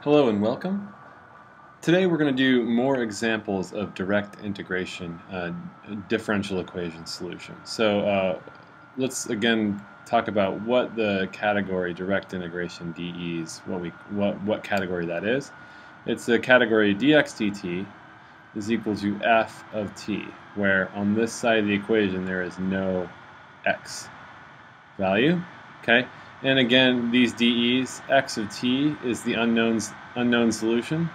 Hello and welcome. Today we're going to do more examples of direct integration differential equation solutions. So let's again talk about what the category direct integration DEs, what category that is. It's the category dx dt is equal to f of t, where on this side of the equation there is no x value. Okay. And again, these DEs, x of t is the unknown solution.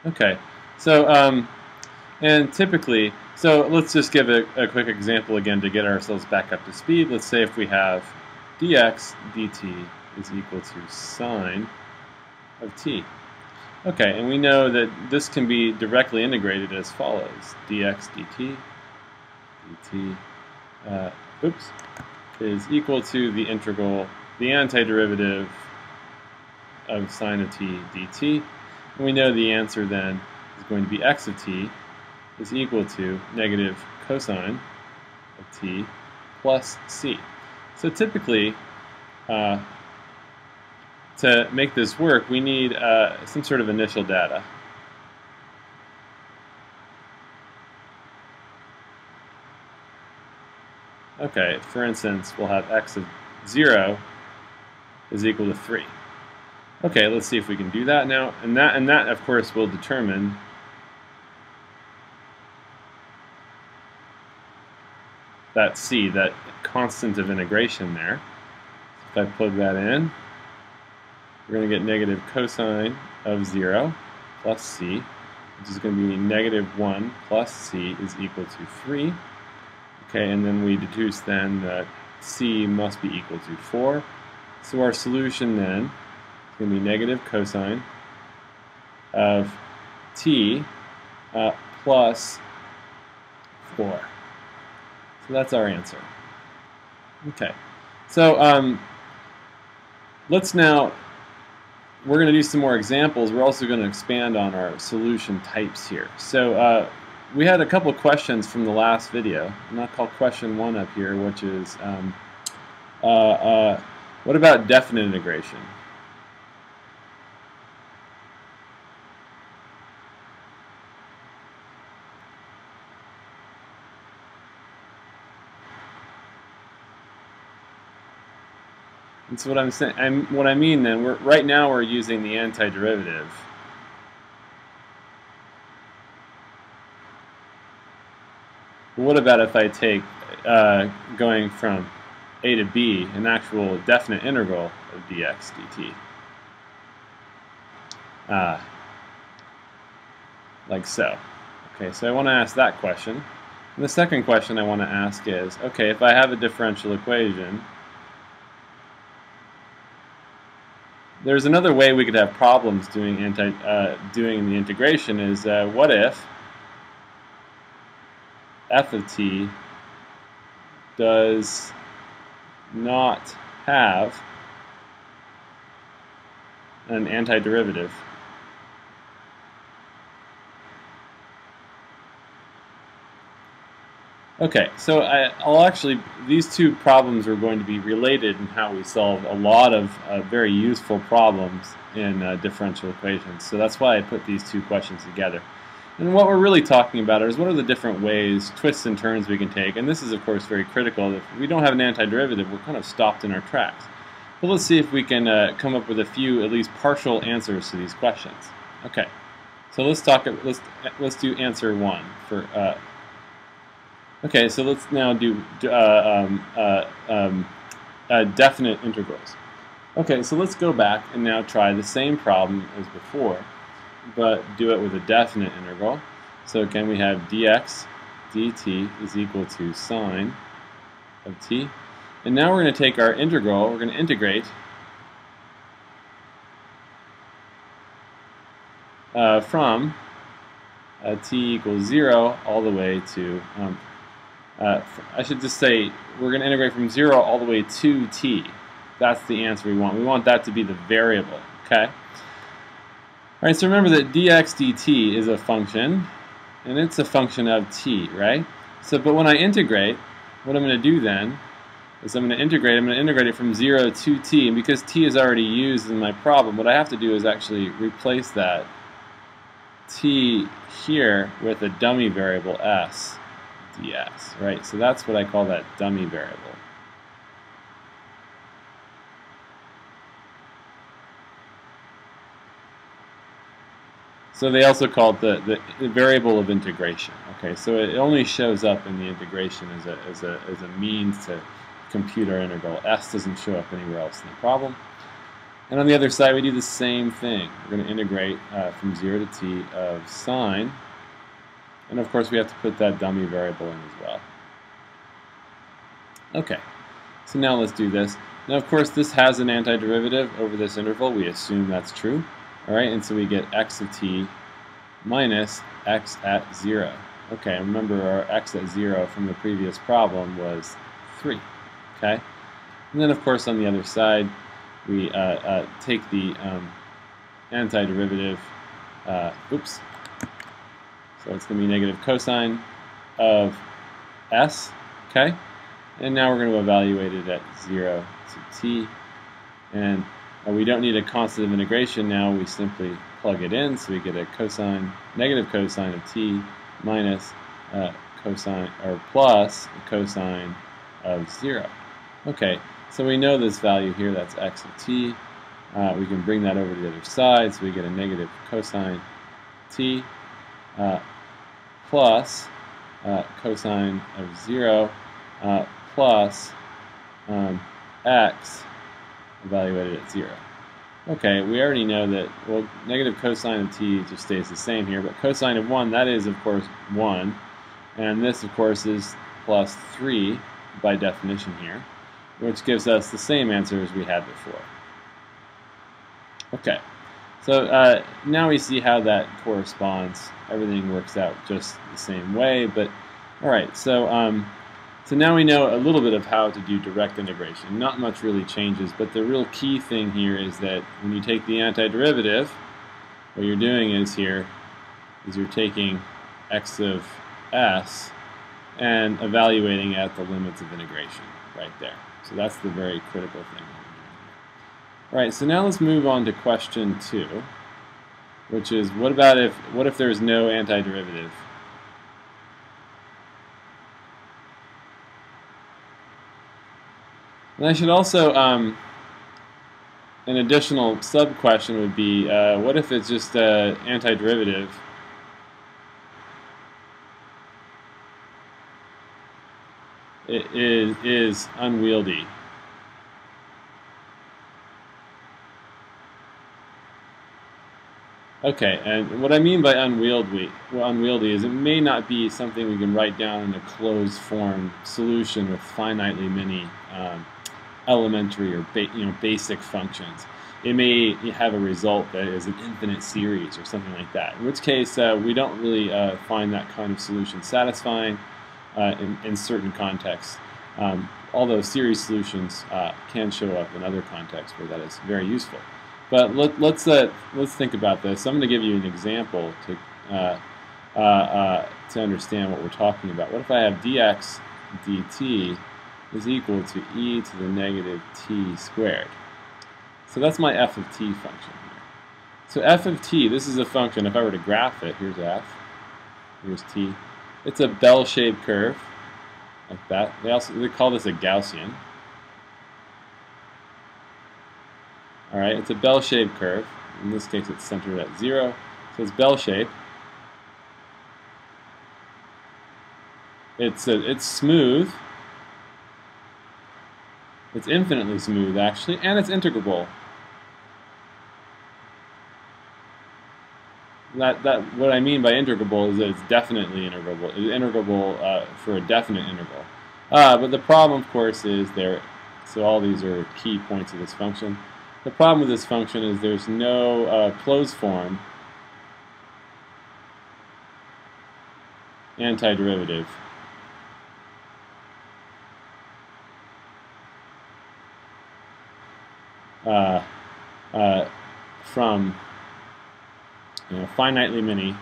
Okay, so and typically, so let's just give a quick example again to get ourselves back up to speed. Let's say if we have dx dt is equal to sine of t. Okay, and we know that this can be directly integrated as follows: dx dt is equal to the integral, the antiderivative of sine of t dt. And we know the answer then is going to be x of t is equal to negative cosine of t plus c. So typically, to make this work, we need some sort of initial data. Okay, for instance, we'll have x of 0 is equal to 3. Okay, let's see if we can do that now. And that of course will determine that c, that constant of integration there. If I plug that in, we're going to get negative cosine of 0 plus c, which is going to be negative 1 plus c is equal to 3. Okay, and then we deduce then that c must be equal to 4. So our solution then is going to be negative cosine of t plus 4. So that's our answer. Okay, so let's now, we're going to do some more examples. We're also going to expand on our solution types here. So we had a couple of questions from the last video, and I'll call question 1 up here, which is what about definite integration? And so what I'm saying, what I mean then, right now we're using the antiderivative. What about if I take going from a to b, an actual definite integral of dx dt? Like so. Okay, so I want to ask that question. And the second question I want to ask is, okay, if I have a differential equation, there's another way we could have problems doing the integration is what if f of t does not have an antiderivative? Okay, so I'll actually, these two problems are going to be related in how we solve a lot of very useful problems in differential equations. So that's why I put these two questions together. And what we're really talking about is what are the different ways, twists and turns we can take. And this is, of course, very critical. If we don't have an antiderivative, we're kind of stopped in our tracks. But let's see if we can come up with a few, at least partial answers to these questions. Okay, so let's do answer 1 for. Okay, so let's now do definite integrals. Okay, so let's go back and now try the same problem as before, but do it with a definite integral. So again, we have dx dt is equal to sine of t. And now we're going to take our integral, we're going to integrate from t equals 0 all the way to, I should just say, we're going to integrate from 0 all the way to t. That's the answer we want. We want that to be the variable, okay? All right, so remember that dx dt is a function, and it's a function of t, right? So, but when I integrate, what I'm going to do then is I'm going to integrate it from 0 to t, and because t is already used in my problem, what I have to do is actually replace that t here with a dummy variable s ds, right? So that's what I call that dummy variable. So they also call it the variable of integration. Okay, so it only shows up in the integration as a means to compute our integral. S doesn't show up anywhere else in the problem. And on the other side, we do the same thing. We're going to integrate from 0 to t of sine. And of course, we have to put that dummy variable in as well. Okay, so now let's do this. Now, of course, this has an antiderivative over this interval. We assume that's true. All right, and so we get x of t minus x at 0. Okay, remember our x at 0 from the previous problem was 3. Okay, and then of course on the other side we take the antiderivative. Oops. So it's going to be negative cosine of s. Okay, and now we're going to evaluate it at 0 to t, and we don't need a constant of integration now. We simply plug it in, so we get a negative cosine of t minus cosine, or plus a cosine of 0. Okay, so we know this value here, that's x of t. We can bring that over to the other side, so we get a negative cosine t plus cosine of 0 plus x evaluated at 0. Okay, we already know that, well, negative cosine of t just stays the same here, but cosine of 1, that is, of course, 1. And this, of course, is plus 3 by definition here, which gives us the same answer as we had before. Okay, so now we see how that corresponds. Everything works out just the same way, but all right, so so now we know a little bit of how to do direct integration. Not much really changes, but the real key thing here is that when you take the antiderivative, what you're doing is you're taking x of s and evaluating at the limits of integration right there. So that's the very critical thing. All right, so now let's move on to question 2, which is what if there's no antiderivative? And I should also, an additional sub-question would be, what if it's just an antiderivative is unwieldy? Okay, and what I mean by unwieldy is it may not be something we can write down in a closed form solution with finitely many elementary or basic functions. It may have a result that is an infinite series or something like that, in which case we don't really find that kind of solution satisfying in certain contexts, although series solutions can show up in other contexts where that is very useful. But let's think about this. I'm going to give you an example to understand what we're talking about. What if I have dx dt is equal to e to the negative t squared? So that's my f of t function here. So f of t, this is a function, if I were to graph it, here's f, here's t. It's a bell-shaped curve, like that. They call this a Gaussian. All right, it's a bell-shaped curve. In this case, it's centered at 0. So it's bell-shaped. It's smooth. It's infinitely smooth, actually, and it's integrable. What I mean by integrable is that it's definitely integrable. It's integrable for a definite interval. But the problem, of course, is so all these are key points of this function. The problem with this function is there's no closed form antiderivative from finitely many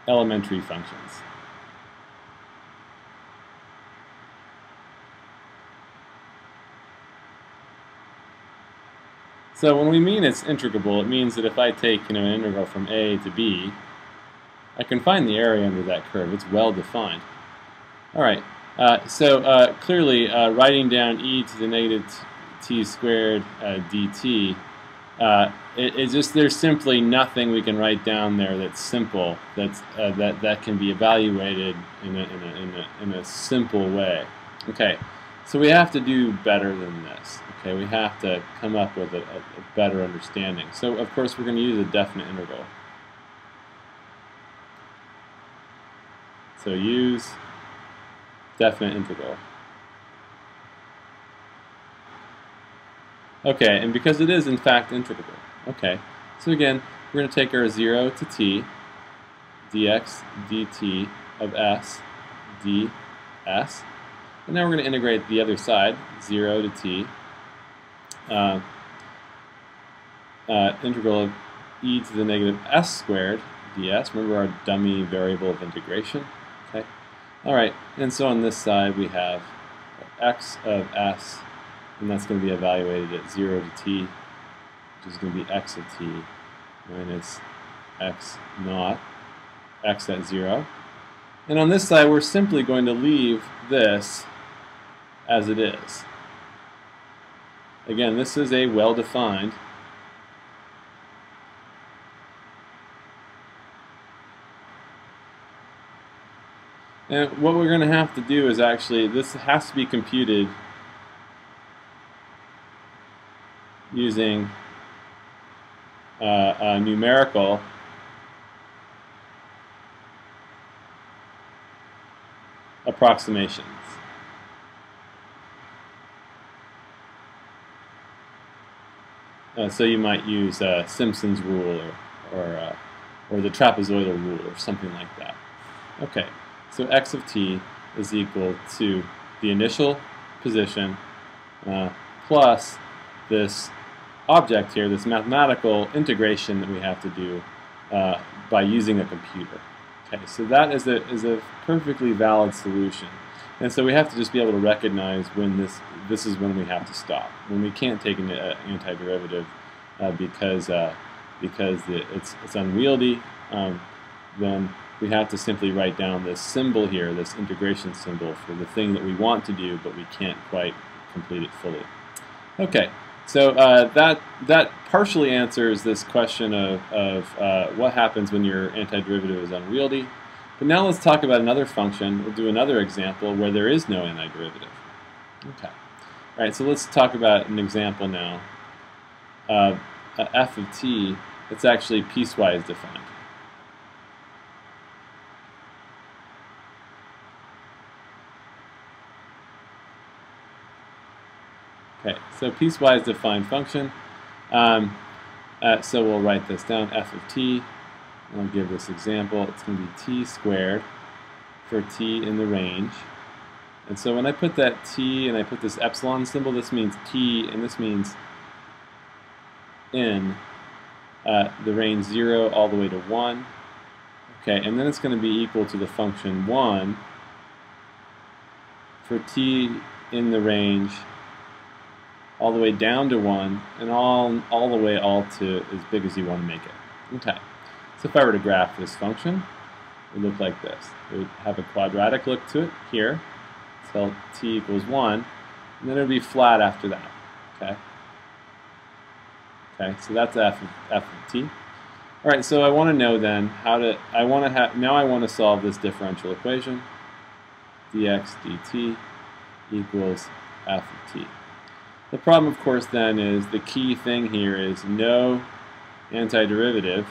elementary functions. So when we mean it's integrable, it means that if I take an integral from a to b, I can find the area under that curve. It's well defined. All right. Clearly, writing down e to the negative t squared dt, there's simply nothing we can write down there that's simple, that can be evaluated in a simple way. Okay, so we have to do better than this. Okay, we have to come up with a better understanding. So of course we're going to use a definite integral. So use definite integral. Okay, and because it is in fact integrable. Okay, so again, we're going to take our 0 to t, dx dt of s, ds, and now we're going to integrate the other side, 0 to t, integral of e to the negative s squared ds. Remember our dummy variable of integration. Okay. All right, and so on this side we have x of s, and that's going to be evaluated at 0 to t, which is going to be x of t minus x naught, x at 0. And on this side we're simply going to leave this as it is. Again, this is a well-defined and what we're going to have to do is actually, this has to be computed using a numerical approximations. So you might use Simpson's rule or the trapezoidal rule or something like that. Okay, so x of t is equal to the initial position plus this object here, this mathematical integration that we have to do by using a computer. Okay, so that is a perfectly valid solution. And so we have to just be able to recognize when this is when we have to stop. When we can't take an antiderivative because it's unwieldy, then we have to simply write down this symbol here, this integration symbol for the thing that we want to do, but we can't quite complete it fully. Okay, so that partially answers this question of what happens when your antiderivative is unwieldy. But now let's talk about another function. We'll do another example where there is no antiderivative. Okay. All right, so let's talk about an example now of f of t that's actually piecewise defined. Okay, so piecewise defined function. So we'll write this down, f of t. I'll give this example. It's going to be t squared for t in the range. And so when I put that t and I put this epsilon symbol, this means t, and this means in the range 0 all the way to 1. Okay, and then it's going to be equal to the function 1 for t in the range all the way down to 1, and all the way to as big as you want to make it. Okay. So if I were to graph this function, it would look like this. It would have a quadratic look to it here, till t equals 1, and then it would be flat after that. Okay. Okay. So that's f of t. All right. So I want to know then how to. I want to solve this differential equation. Dx dt equals f of t. The problem, of course, then is the key thing here is no antiderivative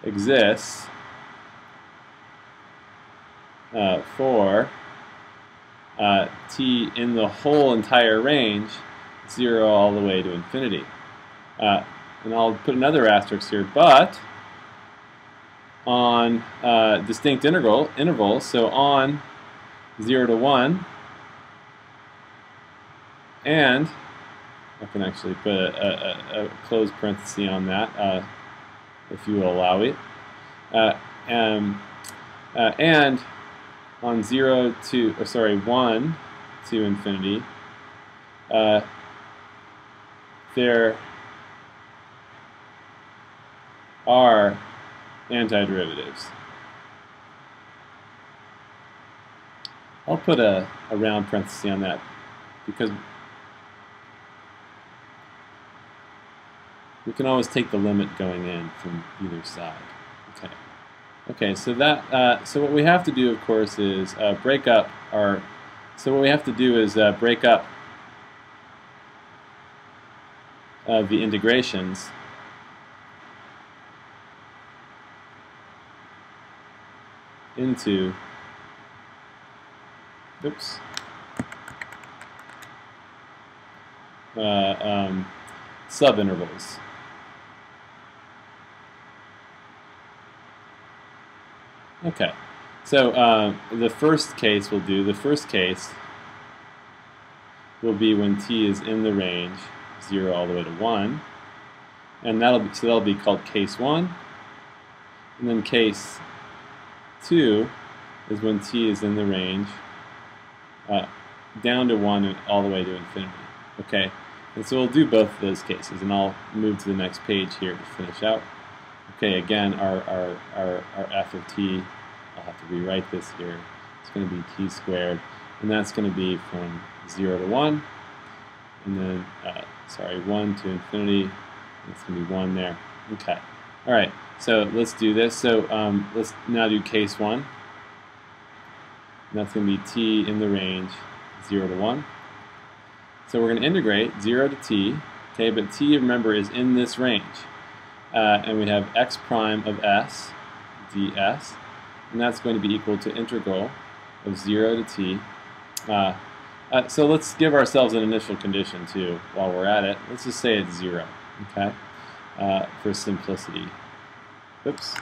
exists for t in the whole entire range, 0 all the way to infinity. And I'll put another asterisk here, but on distinct intervals, so on 0 to 1 and I can actually put a closed parenthesis on that, if you will allow it. And on 1 to infinity, there are antiderivatives. I'll put a round parenthesis on that because we can always take the limit going in from either side. Okay. Okay. So that so what we have to do, of course, is break up our. So what we have to do is break up the integrations into. Oops. Subintervals. Okay, so the first case we'll do, the first case will be when t is in the range 0 all the way to 1, and that'll be called case 1, and then case 2 is when t is in the range down to 1 and all the way to infinity. Okay, and so we'll do both of those cases, and I'll move to the next page here to finish out. Okay, again, our f of t, I'll have to rewrite this here. It's going to be t squared, and that's going to be from 0 to 1, and then, 1 to infinity. It's going to be 1 there. Okay, all right, so let's do this. So let's now do case 1. And that's going to be t in the range 0 to 1. So we're going to integrate 0 to t, okay, but t, remember, is in this range. And we have x prime of s ds, and that's going to be equal to integral of 0 to t. So let's give ourselves an initial condition, too, while we're at it. Let's just say it's 0, okay, for simplicity. Oops.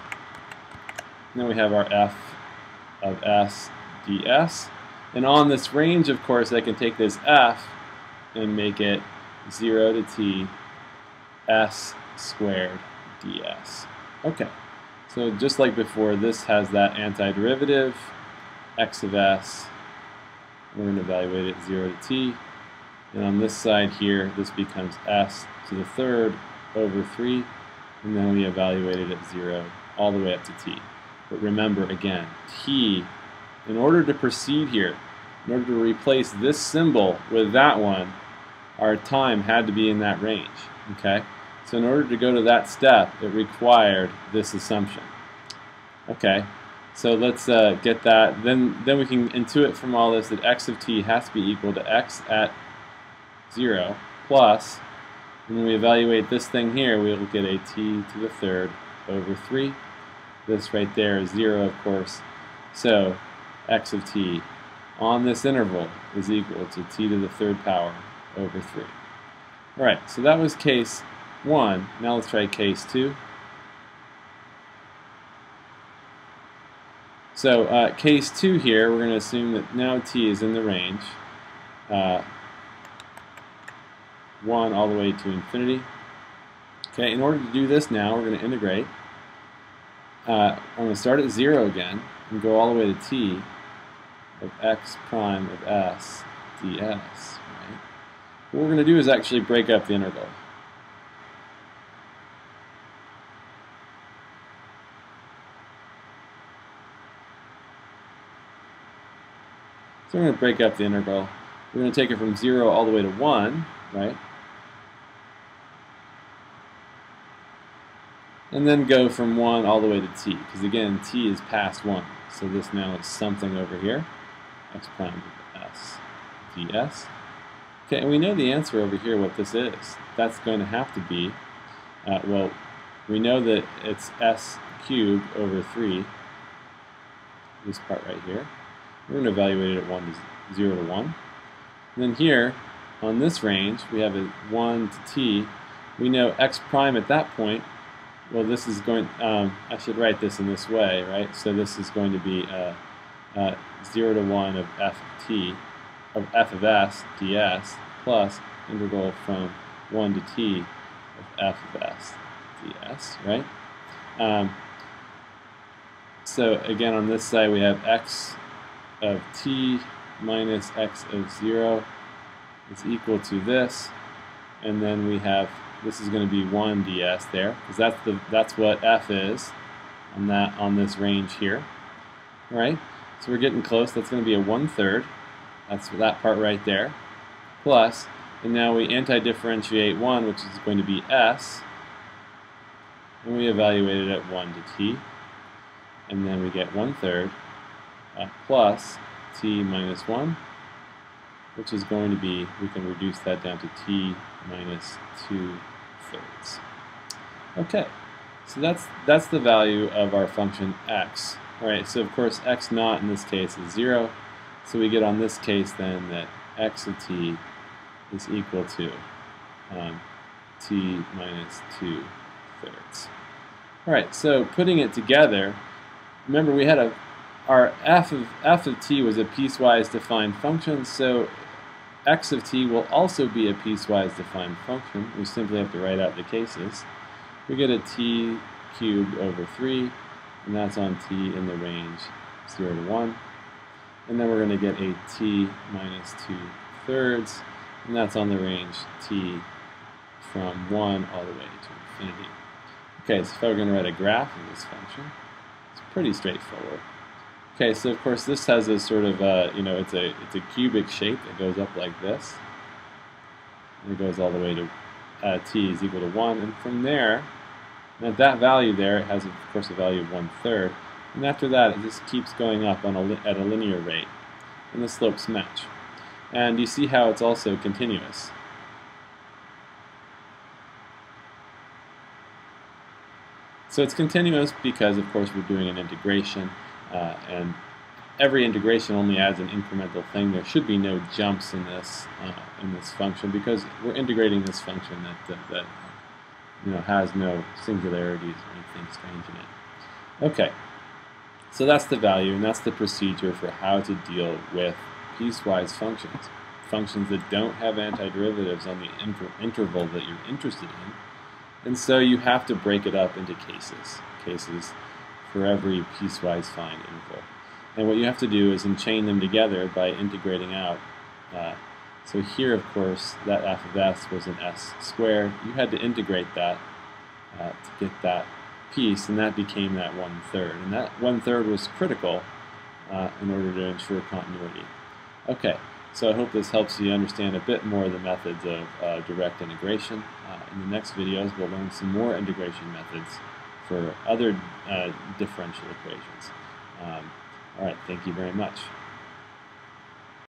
Then we have our f of s ds. And on this range, of course, I can take this f and make it 0 to t s squared ds. Okay, so just like before, this has that antiderivative, x of s. We're going to evaluate it 0 to t. And on this side here, this becomes s to the third over 3. And then we evaluate it at 0 all the way up to t. But remember, again, t, in order to proceed here, in order to replace this symbol with that one, our time had to be in that range. Okay? So in order to go to that step, it required this assumption. Okay, so let's get that. Then we can intuit from all this that x of t has to be equal to x at 0 plus, and when we evaluate this thing here, we'll get a t to the third over 3. This right there is 0, of course. So x of t on this interval is equal to t to the third power over 3. All right, so that was case 1. Now let's try case 2. So case 2 here, we're going to assume that now t is in the range 1 all the way to infinity. Okay, in order to do this now, we're going to integrate. I'm going to start at 0 again and go all the way to t of x prime of s ds. Right? What we're going to do is actually break up the integral. So we're going to break up the integral. We're going to take it from 0 all the way to 1, right? And then go from 1 all the way to t, because again, t is past 1. So this now is something over here, x prime of s ds. Okay, and we know the answer over here, what this is. That's going to have to be, well, we know that it's s cubed over 3, this part right here. We're going to evaluate it at 0 to 1. And then here, on this range, we have a 1 to t. We know x prime at that point, well, this is going, I should write this in this way, right? So this is going to be 0 to 1 of f of t, of f of s ds, plus integral from 1 to t of f of s ds, right? So again, on this side we have x of t minus x of 0 is equal to this, and then we have, this is going to be 1 ds there, because that's what f is on this range here, right? So we're getting close. That's going to be a 1/3. That's that part right there. Plus, and now we anti-differentiate 1, which is going to be s, and we evaluate it at 1 to t, and then we get 1/3 plus t minus 1, which is going to be, we can reduce that down to t minus 2/3. Okay, so that's the value of our function x. All right, so of course x naught in this case is 0, so we get on this case then that x of t is equal to t minus 2/3. All right, so putting it together, remember we had our f of t was a piecewise defined function, so x of t will also be a piecewise defined function. We simply have to write out the cases. We get a t cubed over 3, and that's on t in the range 0 to 1. And then we're going to get a t minus 2/3, and that's on the range t from 1 all the way to infinity. Okay, so if I were going to write a graph of this function, it's pretty straightforward. Okay, so of course this has a sort of, it's a cubic shape. It goes up like this, and it goes all the way to t is equal to 1, and from there, at that value there, it has of course a value of 1/3, and after that it just keeps going up on at a linear rate, and the slopes match. And you see how it's also continuous. So it's continuous because of course we're doing an integration, and every integration only adds an incremental thing. There should be no jumps in this function because we're integrating this function that has no singularities or anything strange in it. Okay, so that's the value, and that's the procedure for how to deal with piecewise functions that don't have antiderivatives on the interval that you're interested in. And so you have to break it up into cases for every piecewise fine interval. And what you have to do is chain them together by integrating out. So here, of course, that f of s was an s squared. You had to integrate that to get that piece, and that became that 1/3. And that 1/3 was critical in order to ensure continuity. Okay, so I hope this helps you understand a bit more of the methods of direct integration. In the next videos, we'll learn some more integration methods for other differential equations. All right, thank you very much.